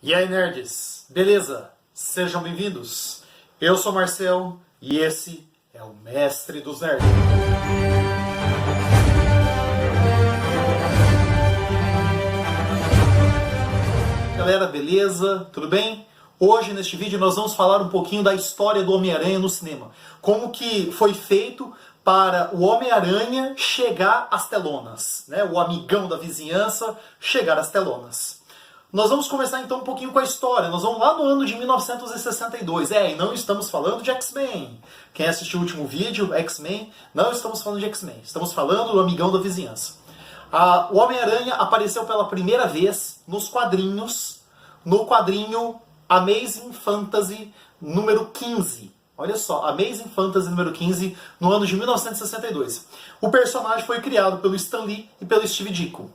E aí, nerds? Beleza? Sejam bem-vindos. Eu sou o Marcel e esse é o Mestre dos Nerds. Galera, beleza? Tudo bem? Hoje, neste vídeo, nós vamos falar um pouquinho da história do Homem-Aranha no cinema. Como que foi feito para o Homem-Aranha chegar às telonas, né? O amigão da vizinhança chegar às telonas. Nós vamos começar então um pouquinho com a história. Nós vamos lá no ano de 1962. E não estamos falando de X-Men. Quem assistiu o último vídeo, X-Men, não estamos falando de X-Men. Estamos falando do amigão da vizinhança. O Homem-Aranha apareceu pela primeira vez nos quadrinhos, no quadrinho Amazing Fantasy número 15. Olha só, Amazing Fantasy número 15, no ano de 1962. O personagem foi criado pelo Stan Lee e pelo Steve Ditko.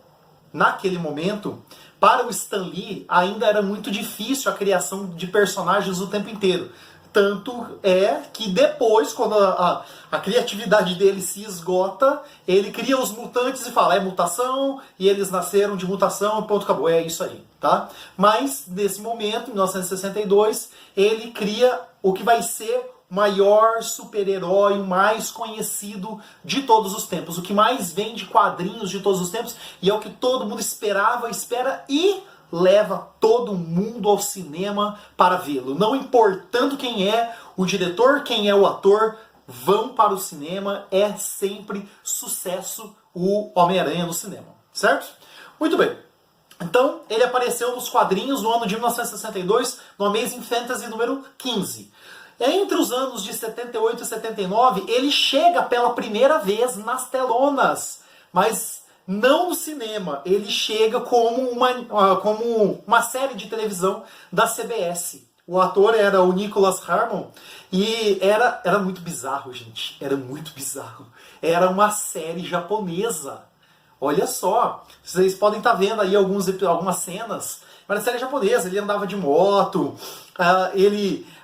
Naquele momento, para o Stan Lee, ainda era muito difícil a criação de personagens o tempo inteiro. Tanto é que depois, quando a criatividade dele se esgota, ele cria os mutantes e fala, é mutação, e eles nasceram de mutação, ponto, acabou, é isso aí, tá? Mas, nesse momento, em 1962, ele cria o que vai ser o maior super-herói, o mais conhecido de todos os tempos, o que mais vende quadrinhos de todos os tempos, e é o que todo mundo esperava, espera e leva todo mundo ao cinema para vê-lo. Não importando quem é o diretor, quem é o ator, vão para o cinema, é sempre sucesso o Homem-Aranha no cinema, certo? Muito bem. Então, ele apareceu nos quadrinhos no ano de 1962, no Amazing Fantasy número 15. Entre os anos de 78 e 79, ele chega pela primeira vez nas telonas, mas não no cinema. Ele chega como uma série de televisão da CBS. O ator era o Nicholas Harmon e era muito bizarro, gente. Era muito bizarro. Era uma série japonesa. Olha só, vocês podem estar vendo aí algumas cenas. Era série japonesa, ele andava de moto,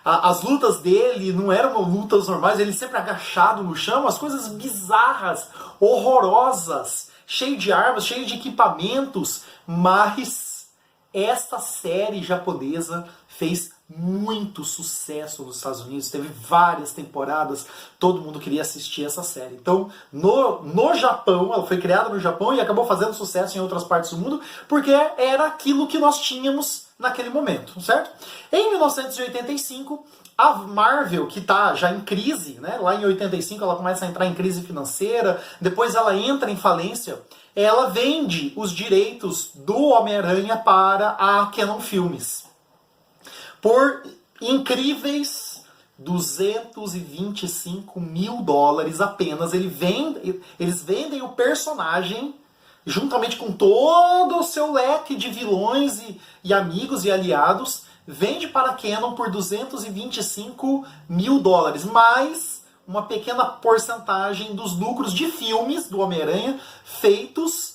as lutas dele não eram lutas normais, ele sempre agachado no chão, as coisas bizarras, horrorosas, cheio de armas, cheio de equipamentos, mas esta série japonesa fez muito sucesso nos Estados Unidos, teve várias temporadas, todo mundo queria assistir essa série. Então, no Japão, ela foi criada no Japão e acabou fazendo sucesso em outras partes do mundo, porque era aquilo que nós tínhamos naquele momento, certo? Em 1985, a Marvel, que está já em crise, né? Lá em 85 ela começa a entrar em crise financeira, depois ela entra em falência, ela vende os direitos do Homem-Aranha para a Canon Filmes por incríveis $225 mil apenas. Eles vendem o personagem juntamente com todo o seu leque de vilões e amigos e aliados, vende para a Canon por $225 mil, mais uma pequena porcentagem dos lucros de filmes do Homem-Aranha feitos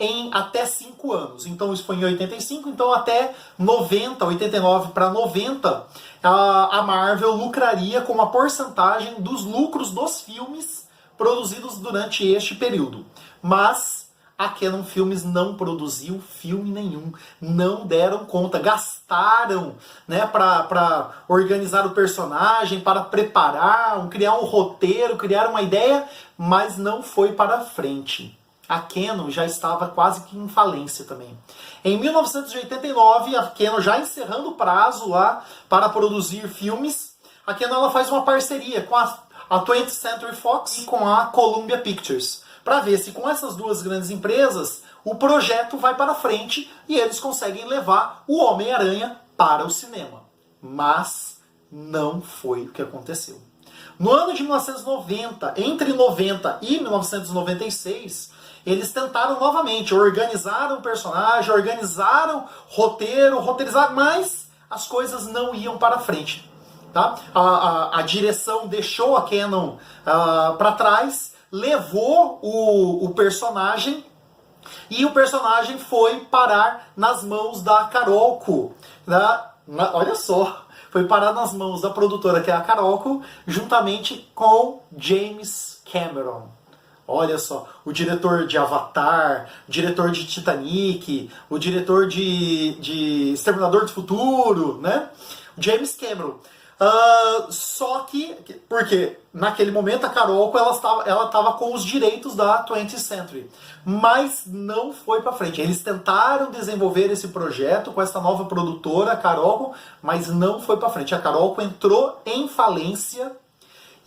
em até 5 anos. Então isso foi em 85, então até 90, 89 para 90, a Marvel lucraria com uma porcentagem dos lucros dos filmes produzidos durante este período. Mas a Canon Filmes não produziu filme nenhum, não deram conta, gastaram, né, para organizar o personagem, para preparar, criar um roteiro, criar uma ideia, mas não foi para frente. A Canon já estava quase que em falência também. Em 1989, a Canon já encerrando o prazo lá para produzir filmes, a Canon ela faz uma parceria com a 20th Century Fox e com a Columbia Pictures, para ver se com essas duas grandes empresas o projeto vai para frente e eles conseguem levar o Homem-Aranha para o cinema. Mas não foi o que aconteceu. No ano de 1990, entre 90 e 1996, eles tentaram novamente, organizaram o personagem, organizaram roteirizaram, mas as coisas não iam para frente. Tá? A direção deixou a Canon para trás, levou o personagem e o personagem foi parar nas mãos da Carolco. Olha só, foi parar nas mãos da produtora que é a Carolco, juntamente com James Cameron. Olha só, o diretor de Avatar, o diretor de Titanic, o diretor de Exterminador do Futuro, né? James Cameron. Só que, porque naquele momento a Carolco ela estava com os direitos da 20th Century, mas não foi para frente. Eles tentaram desenvolver esse projeto com essa nova produtora, a Carolco, mas não foi para frente. A Carolco entrou em falência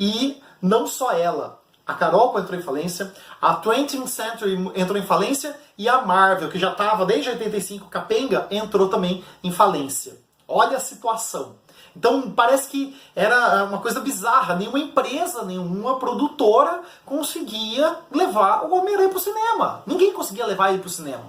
e não só ela. A Carolco entrou em falência, a 20th Century entrou em falência e a Marvel, que já estava desde 85 capenga, entrou também em falência. Olha a situação. Então parece que era uma coisa bizarra, nenhuma empresa, nenhuma produtora conseguia levar o Homem-Aranha para o cinema. Ninguém conseguia levar ele para o cinema.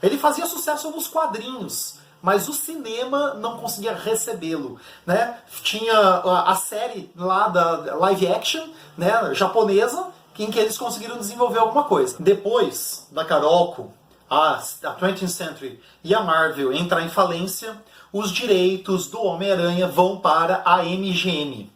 Ele fazia sucesso nos quadrinhos, mas o cinema não conseguia recebê-lo, né? Tinha a série lá da live action, né, japonesa, em que eles conseguiram desenvolver alguma coisa. Depois da Carolco, a 20th Century e a Marvel entrar em falência, os direitos do Homem-Aranha vão para a MGM.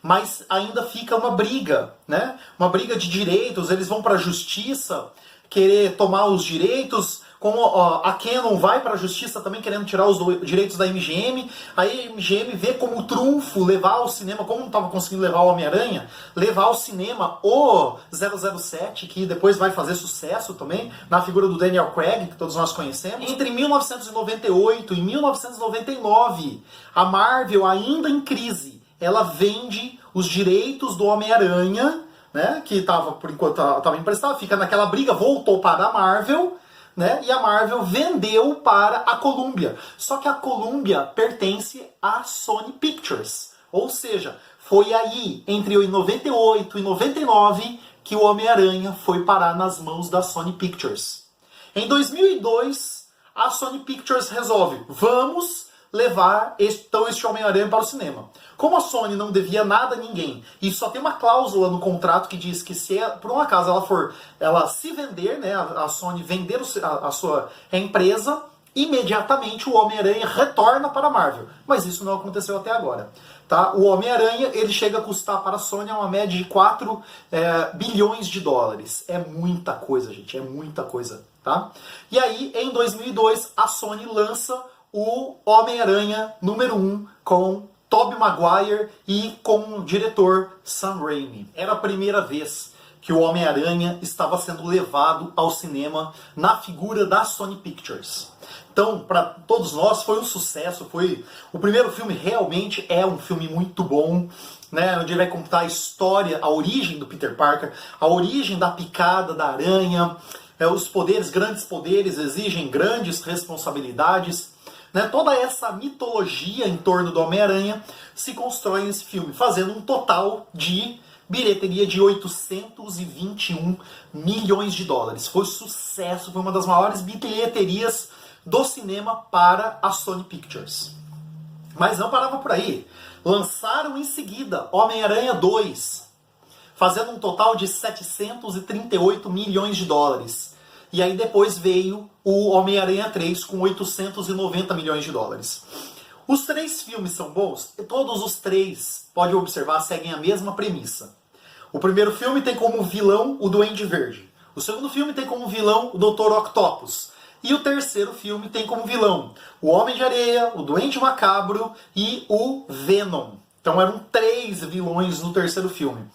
Mas ainda fica uma briga, né? Uma briga de direitos, eles vão para a justiça querer tomar os direitos, como a Canon vai para a justiça também querendo tirar os direitos da MGM, aí a MGM vê como trunfo levar ao cinema, como não estava conseguindo levar o Homem-Aranha, levar ao cinema o 007, que depois vai fazer sucesso também, na figura do Daniel Craig, que todos nós conhecemos. Entre 1998 e 1999, a Marvel, ainda em crise, ela vende os direitos do Homem-Aranha, né, que estava, por enquanto, estava emprestado, fica naquela briga, voltou para a Marvel, né? E a Marvel vendeu para a Columbia. Só que a Columbia pertence à Sony Pictures. Ou seja, foi aí, entre 98 e 99, que o Homem-Aranha foi parar nas mãos da Sony Pictures. Em 2002, a Sony Pictures resolve, vamos levar este Homem-Aranha para o cinema. Como a Sony não devia nada a ninguém, e só tem uma cláusula no contrato que diz que se por um acaso ela se vender, né, a Sony vender a sua empresa, imediatamente o Homem-Aranha retorna para a Marvel. Mas isso não aconteceu até agora. Tá? O Homem-Aranha ele chega a custar para a Sony uma média de 4 bilhões de dólares. É muita coisa, gente, é muita coisa. Tá? E aí, em 2002, a Sony lança o Homem-Aranha número 1 com Tobey Maguire e com o diretor Sam Raimi. Era a primeira vez que o Homem-Aranha estava sendo levado ao cinema na figura da Sony Pictures. Então, para todos nós, foi um sucesso. O primeiro filme realmente é um filme muito bom, né, onde ele vai contar a história, a origem do Peter Parker, a origem da picada da aranha. Os poderes, grandes poderes, exigem grandes responsabilidades. Né, toda essa mitologia em torno do Homem-Aranha se constrói nesse filme, fazendo um total de bilheteria de 821 milhões de dólares. Foi sucesso, foi uma das maiores bilheterias do cinema para a Sony Pictures. Mas não parava por aí. Lançaram em seguida Homem-Aranha 2, fazendo um total de 738 milhões de dólares. E aí depois veio o Homem-Aranha 3 com 890 milhões de dólares. Os 3 filmes são bons? Todos os 3, pode observar, seguem a mesma premissa. O primeiro filme tem como vilão o Duende Verde. O segundo filme tem como vilão o Dr. Octopus. E o terceiro filme tem como vilão o Homem de Areia, o Duende Macabro e o Venom. Então eram 3 vilões no terceiro filme.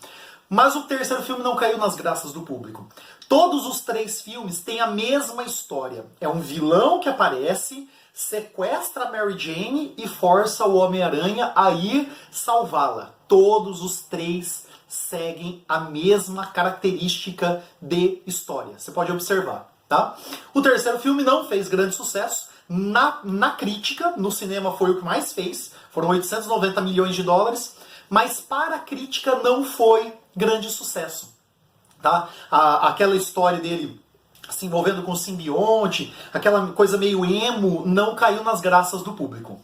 Mas o terceiro filme não caiu nas graças do público. Todos os 3 filmes têm a mesma história. É um vilão que aparece, sequestra a Mary Jane e força o Homem-Aranha a ir salvá-la. Todos os 3 seguem a mesma característica de história. Você pode observar, tá? O terceiro filme não fez grande sucesso. Na crítica, no cinema foi o que mais fez. Foram 890 milhões de dólares. Mas para a crítica não foi grande sucesso. Tá? Aquela história dele se envolvendo com o simbionte, aquela coisa meio emo, não caiu nas graças do público.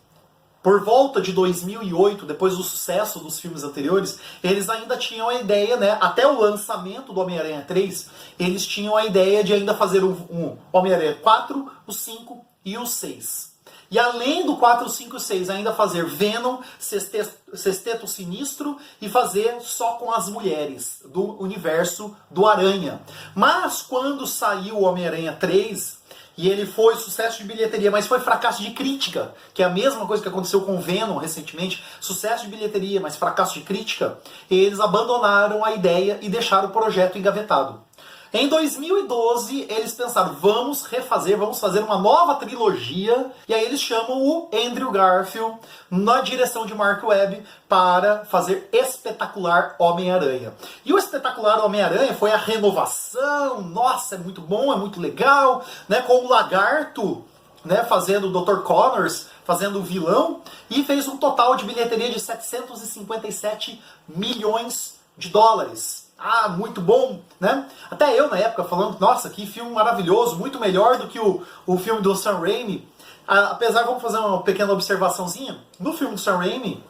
Por volta de 2008, depois do sucesso dos filmes anteriores, eles ainda tinham a ideia, né, até o lançamento do Homem-Aranha 3, eles tinham a ideia de ainda fazer um Homem-Aranha 4, o 5 e o 6. E além do 4, 5 e 6 ainda fazer Venom, Sexteto Sinistro e fazer só com as mulheres do universo do Aranha. Mas quando saiu o Homem-Aranha 3, e ele foi sucesso de bilheteria, mas foi fracasso de crítica, que é a mesma coisa que aconteceu com Venom recentemente, sucesso de bilheteria, mas fracasso de crítica, eles abandonaram a ideia e deixaram o projeto engavetado. Em 2012, eles pensaram, vamos fazer uma nova trilogia, e aí eles chamam o Andrew Garfield na direção de Mark Webb para fazer Espetacular Homem-Aranha. E o Espetacular Homem-Aranha foi a renovação, nossa, é muito bom, é muito legal, né, com o Lagarto, né, fazendo o Dr. Connors, fazendo o vilão, e fez um total de bilheteria de 757 milhões de dólares. Ah, muito bom, né? Até eu na época falando, nossa, que filme maravilhoso, muito melhor do que o filme do Sam Raimi. Apesar, vamos fazer uma pequena observaçãozinha, no filme do Sam Raimi,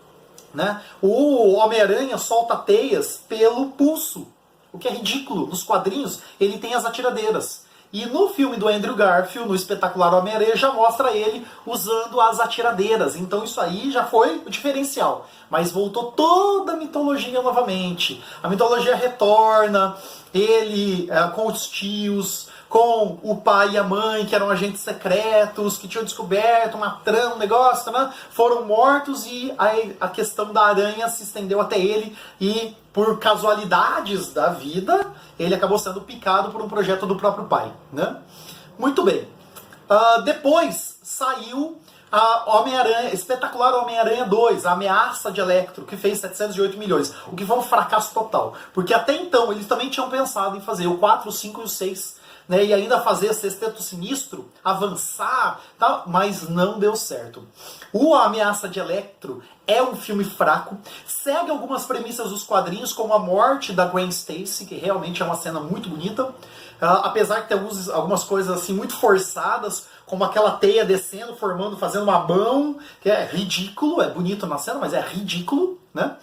né, o Homem-Aranha solta teias pelo pulso, o que é ridículo. Nos quadrinhos ele tem as atiradeiras. E no filme do Andrew Garfield, no Espetacular Homem-Aranha, já mostra ele usando as atiradeiras. Então isso aí já foi o diferencial. Mas voltou toda a mitologia novamente. A mitologia retorna, ele com os tios, com o pai e a mãe, que eram agentes secretos, que tinham descoberto uma trama, um negócio, né? Foram mortos e a questão da aranha se estendeu até ele e, por casualidades da vida, ele acabou sendo picado por um projeto do próprio pai, né? Muito bem. Depois saiu Homem-Aranha, Espetacular Homem-Aranha 2, A Ameaça de Electro, que fez 708 milhões, o que foi um fracasso total. Porque até então eles também tinham pensado em fazer o 4, o 5 e o 6, né, e ainda fazer Sexteto Sinistro, avançar, tá, mas não deu certo. O A Ameaça de Electro é um filme fraco, segue algumas premissas dos quadrinhos, como a morte da Gwen Stacy, que realmente é uma cena muito bonita, apesar de ter algumas coisas assim muito forçadas, como aquela teia descendo, fazendo uma mão, que é ridículo, é bonito na cena, mas é ridículo, né?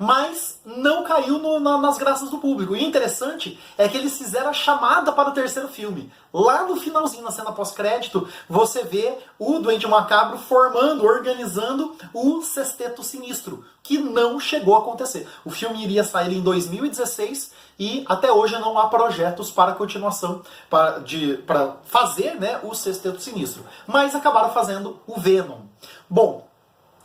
Mas não caiu nas graças do público. E o interessante é que eles fizeram a chamada para o terceiro filme. Lá no finalzinho, na cena pós-crédito, você vê o Duende Macabro organizando o Sexteto Sinistro, que não chegou a acontecer. O filme iria sair em 2016 e até hoje não há projetos para continuação, para fazer, né, o Sexteto Sinistro. Mas acabaram fazendo o Venom. Bom,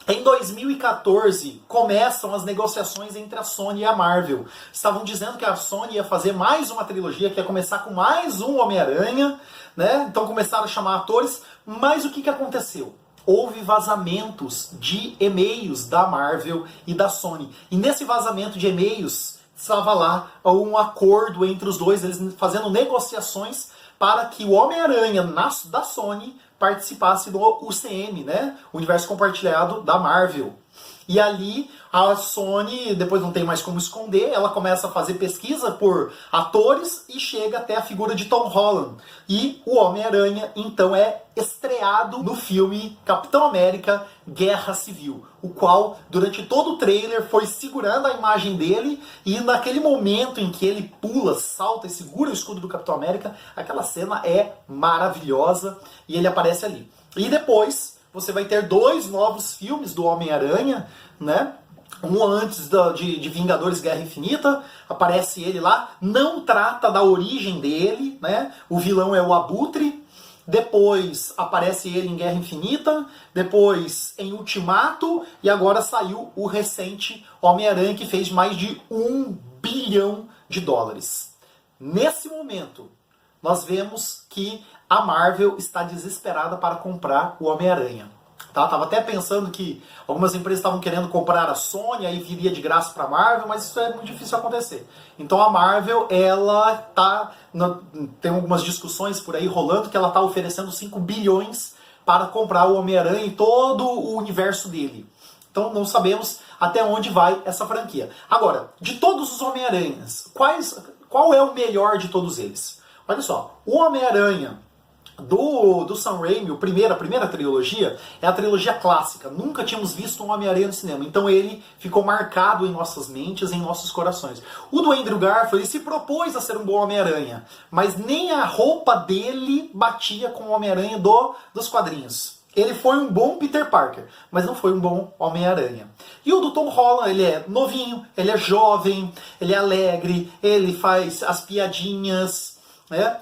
em 2014, começam as negociações entre a Sony e a Marvel. Estavam dizendo que a Sony ia fazer mais uma trilogia, que ia começar com mais um Homem-Aranha, né? Então começaram a chamar atores, mas o que aconteceu? Houve vazamentos de e-mails da Marvel e da Sony. E nesse vazamento de e-mails, estava lá um acordo entre os dois, eles fazendo negociações para que o Homem-Aranha da Sony participasse do UCM, né? O Universo Compartilhado da Marvel. E ali a Sony, depois não tem mais como esconder, ela começa a fazer pesquisa por atores e chega até a figura de Tom Holland. E o Homem-Aranha, então, é estreado no filme Capitão América Guerra Civil, o qual, durante todo o trailer, foi segurando a imagem dele, e naquele momento em que ele pula, salta e segura o escudo do Capitão América, aquela cena é maravilhosa e ele aparece ali. E depois você vai ter 2 novos filmes do Homem-Aranha, né? Um antes de Vingadores Guerra Infinita, aparece ele lá, não trata da origem dele, né? O vilão é o Abutre. Depois aparece ele em Guerra Infinita, depois em Ultimato, e agora saiu o recente Homem-Aranha, que fez mais de $1 bilhão. Nesse momento, nós vemos que a Marvel está desesperada para comprar o Homem-Aranha. Tá? Tava até pensando que algumas empresas estavam querendo comprar a Sony, aí viria de graça para a Marvel, mas isso é muito difícil acontecer. Então a Marvel, ela tem algumas discussões por aí rolando, que ela está oferecendo 5 bilhões para comprar o Homem-Aranha e todo o universo dele. Então não sabemos até onde vai essa franquia. Agora, de todos os Homem-Aranhas, qual é o melhor de todos eles? Olha só, o Homem-Aranha do Sam Raimi, a primeira trilogia, é a trilogia clássica. Nunca tínhamos visto um Homem-Aranha no cinema. Então ele ficou marcado em nossas mentes, em nossos corações. O do Andrew Garfield, ele se propôs a ser um bom Homem-Aranha, mas nem a roupa dele batia com o Homem-Aranha dos quadrinhos. Ele foi um bom Peter Parker, mas não foi um bom Homem-Aranha. E o do Tom Holland, ele é novinho, ele é jovem, ele é alegre, ele faz as piadinhas, né?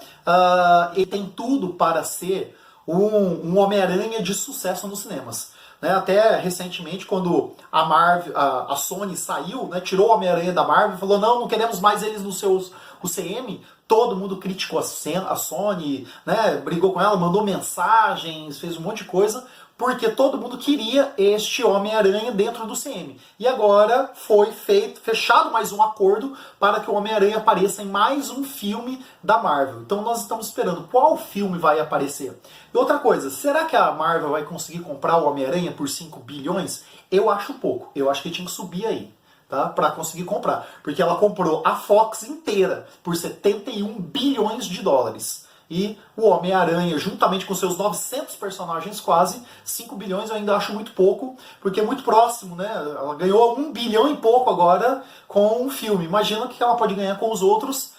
Ele tem tudo para ser um Homem-Aranha de sucesso nos cinemas. Né? Até recentemente, quando a Marvel, a Sony saiu, né, tirou o Homem-Aranha da Marvel e falou, não queremos mais eles nos seus UCM, todo mundo criticou a Sony, né, brigou com ela, mandou mensagens, fez um monte de coisa, porque todo mundo queria este Homem-Aranha dentro do CM. E agora foi fechado mais um acordo para que o Homem-Aranha apareça em mais um filme da Marvel. Então nós estamos esperando qual filme vai aparecer. E outra coisa, será que a Marvel vai conseguir comprar o Homem-Aranha por 5 bilhões? Eu acho pouco. Eu acho que tinha que subir aí, tá? Para conseguir comprar. Porque ela comprou a Fox inteira por 71 bilhões de dólares. E o Homem-Aranha, juntamente com seus 900 personagens quase, 5 bilhões eu ainda acho muito pouco, porque é muito próximo, né? Ela ganhou 1 bilhão e pouco agora com um filme. Imagina o que ela pode ganhar com os outros,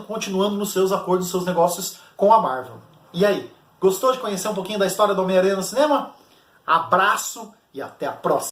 continuando nos seus acordos, nos seus negócios com a Marvel. E aí, gostou de conhecer um pouquinho da história do Homem-Aranha no cinema? Abraço e até a próxima!